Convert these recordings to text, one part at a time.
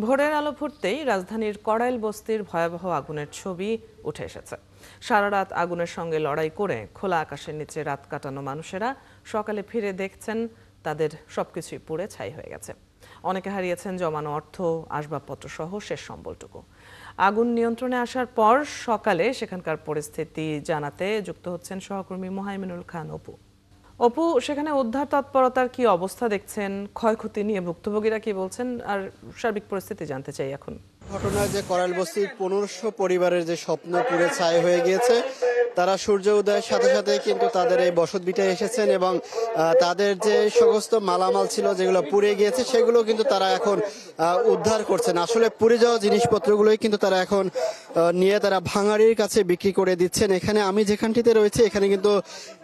ভোরের আলো ফুটতেই রাজধানীর কড়াইল বস্তির ভয়াবহ আগুনের ছবি উঠে এসেছে। সারা রাত আগুনের সঙ্গে লড়াই করে খোলা আকাশের নিচে রাত কাটানো মানুষেরা সকালে ফিরে দেখছেন তাদের সবকিছুই পুড়ে ছাই হয়ে গেছে। অনেকে হারিয়েছেন জমানো অর্থ, আসবাবপত্র সহ শেষ সম্বলটুকু। আগুন নিয়ন্ত্রণে আসার পর সকালে সেখানকার পরিস্থিতি জানাতে যুক্ত হচ্ছেন সহকর্মী মোহাইমিনুল খান অপু। অপু, সেখানে উদ্ধার তৎপরতার কি অবস্থা দেখছেন? ক্ষয়ক্ষতি নিয়ে ভুক্তভোগীরা কি বলছেন? আর সার্বিক পরিস্থিতি জানতে চাই এখন। ঘটনায় যে করাইল বস্তির 1500 পরিবারের যে স্বপ্ন পুড়ে ছাই হয়ে গিয়েছে, তারা সূর্য উদয়ের সাথে সাথে কিন্তু তাদের এই বসত ভিটায় এসেছেন এবং তাদের যে সমস্ত মালামাল ছিল যেগুলো পুড়ে গিয়েছে সেগুলো কিন্তু তারা এখন উদ্ধার করছেন। আসলে পুড়ে যাওয়া জিনিসপত্রগুলোই কিন্তু তারা এখন নিয়ে তারা ভাঙাড়ির কাছে বিক্রি করে দিচ্ছেন। এখানে আমি যেখানটিতে রয়েছে এখানে কিন্তু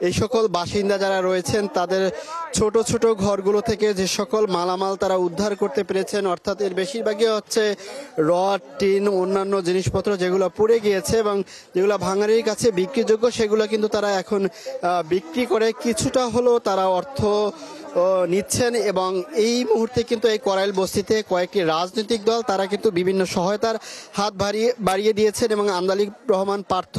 এই সকল বাসিন্দা যারা রয়েছেন তাদের ছোট ছোট ঘরগুলো থেকে যে সকল মালামাল তারা উদ্ধার করতে পেরেছেন, অর্থাৎ এর বেশিরভাগই হচ্ছে রড, টিন, অন্যান্য জিনিসপত্র যেগুলো পুড়ে গিয়েছে এবং যেগুলো ভাঙাড়ির কাছে বিক্রিযোগ্য সেগুলো কিন্তু তারা এখন বিক্রি করে কিছুটা হলেও তারা অর্থ নিচ্ছেন। এবং এই মুহূর্তে কিন্তু এই করাইল বস্তিতে কয়েকটি রাজনৈতিক দল তারা কিন্তু বিভিন্ন সহায়তার হাত বাড়িয়ে দিয়েছেন এবং আমদালিক রহমান পার্থ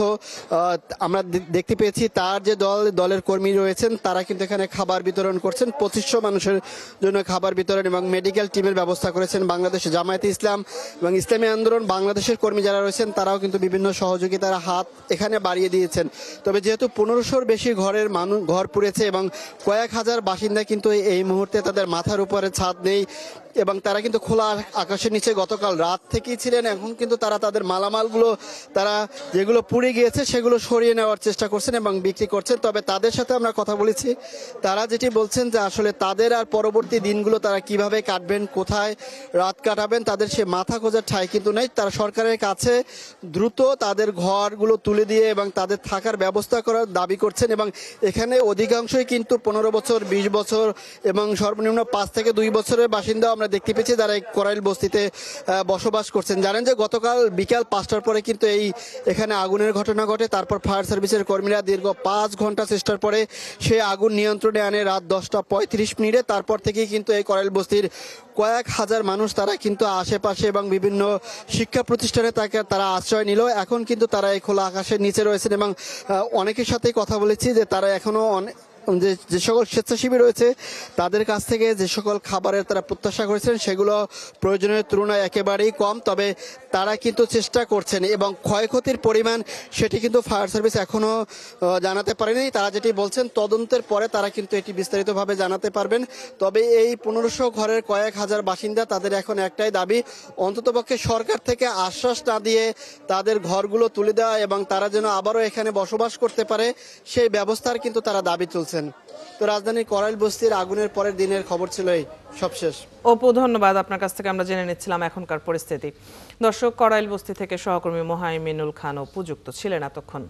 আমরা দেখতে পেয়েছি তার যে দলের কর্মী রয়েছেন তারা কিন্তু এখানে খাবার বিতরণ করছেন। 2500 মানুষের জন্য খাবার বিতরণ এবং মেডিকেল টিমের ব্যবস্থা করেছেন বাংলাদেশ জামায়াতে ইসলাম এবং ইসলামী আন্দোলন বাংলাদেশের কর্মী যারা রয়েছেন তারাও কিন্তু বিভিন্ন সহযোগিতার হাত এখানে বাড়িয়ে দিয়েছেন। তবে যেহেতু 1500-র বেশি ঘর পুড়েছে এবং কয়েক হাজার বাসিন্দা কিন্তু এই মুহূর্তে তাদের মাথার উপরে ছাদ নেই এবং তারা কিন্তু খোলা আকাশের নিচে গতকাল রাত থেকেই ছিলেন। এখন কিন্তু তারা তাদের মালামালগুলো তারা যেগুলো পুড়ে গিয়েছে সেগুলো সরিয়ে নেওয়ার চেষ্টা করছেন এবং বিক্রি করছেন। তবে তাদের সাথে আমরা কথা বলেছি, তারা যেটি বলছেন যে আসলে তাদের আর পরবর্তী দিনগুলো তারা কিভাবে কাটবেন, কোথায় রাত কাটাবেন, তাদের সে মাথা খোঁজার ঠাঁই কিন্তু নেই। তারা সরকারের কাছে দ্রুত তাদের ঘরগুলো তুলে দিয়ে এবং তাদের থাকার ব্যবস্থা করার দাবি করছেন এবং এখানে অধিকাংশই কিন্তু 15 বছর, 20 বছর এবং সর্বনিম্ন 5 থেকে 2 বছরের বাসিন্দা আমরা দেখতে পেয়েছি যারা এই করাইল বস্তিতে বসবাস করছেন। জানেন যে গতকাল বিকাল 5টার পরে কিন্তু এখানে আগুনের ঘটনা ঘটে। তারপর ফায়ার সার্ভিসের কর্মীরা দীর্ঘ 5 ঘন্টা চেষ্টার পরে সেই আগুন নিয়ন্ত্রণে আনে রাত 10টা 35 মিনিটে। তারপর থেকেই কিন্তু এই করাইল বস্তির কয়েক হাজার মানুষ তারা কিন্তু আশেপাশে এবং বিভিন্ন শিক্ষা প্রতিষ্ঠানে তারা আশ্রয় নিল। এখন কিন্তু তারা এই খোলা আকাশের নিচে রয়েছেন এবং অনেকের সাথেই কথা বলেছি যে তারা এখনো যে সকল স্বেচ্ছাসেবী রয়েছে তাদের কাছ থেকে যে সকল খাবারের তারা প্রত্যাশা করেছেন সেগুলো প্রয়োজনের তুলনায় একেবারেই কম। তবে তারা কিন্তু চেষ্টা করছেন এবং ক্ষয়ক্ষতির পরিমাণ সেটি কিন্তু ফায়ার সার্ভিস এখনও জানাতে পারেনি। তারা যেটি বলছেন তদন্তের পরে তারা কিন্তু এটি বিস্তারিতভাবে জানাতে পারবেন। তবে এই 1500 ঘরের কয়েক হাজার বাসিন্দা তাদের এখন একটাই দাবি, অন্ততপক্ষে সরকার থেকে আশ্বাস না দিয়ে তাদের ঘরগুলো তুলে দেওয়া এবং তারা যেন আবারও এখানে বসবাস করতে পারে সেই ব্যবস্থার কিন্তু তারা দাবি তুলছেন। তো রাজধানীর করাইল বস্তির আগুনের পরের দিনের খবর ছিল এই সবশেষ। অপু, ধন্যবাদ। আপনার কাছ থেকে আমরা জেনে নিচ্ছিলাম এখনকার পরিস্থিতি। দর্শক, করাইল বস্তি থেকে সহকর্মী মোহাইমিনুল খান অপু যুক্ত ছিলেন এতক্ষণ।